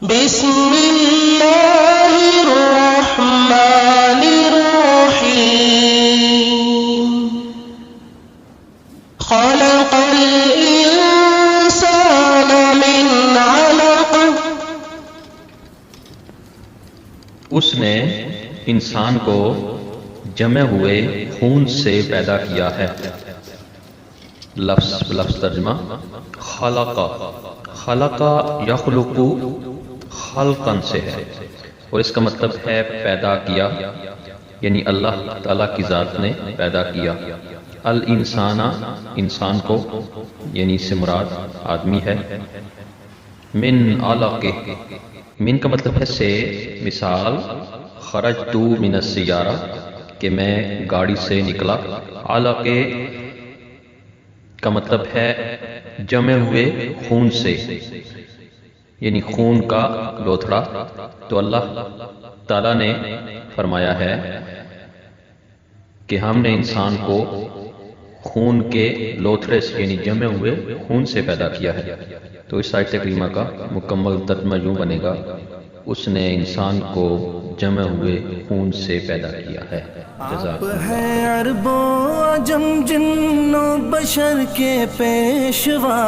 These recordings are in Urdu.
بسم اللہ الرحمن الرحیم خلق الانسان من علق اس نے انسان کو جمع ہوئے خون سے پیدا کیا ہے۔ لفظ ترجمہ خلق یخلق خلقا سے ہے اور اس کا مطلب ہے پیدا کیا، یعنی اللہ تعالیٰ کی ذات نے پیدا کیا۔ الانسان انسان کو، یعنی اس سے مراد آدمی ہے۔ من علق، من کا مطلب ہے سے، مثال خرجت من السیارہ کہ میں گاڑی سے نکلا۔ علق کا مطلب ہے جمع ہوئے خون سے، یعنی خون کا لوتھڑا۔ تو اللہ تعالیٰ نے فرمایا ہے کہ ہم نے انسان کو خون کے لوتھڑے سے، یعنی جمع ہوئے خون سے پیدا کیا ہے۔ تو اس آیت کریمہ کا مکمل ترجمہ یوں بنے گا، اس نے انسان کو جمع ہوئے خون سے پیدا کیا ہے۔ آپ ہیں عرب و عجم جن و بشر کے پیشوا،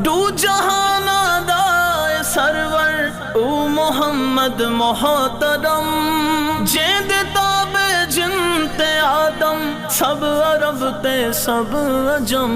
دو جہان دائے سرور او محمد محترم، جیند تاب جنت آدم سب عرب تے سب عجم۔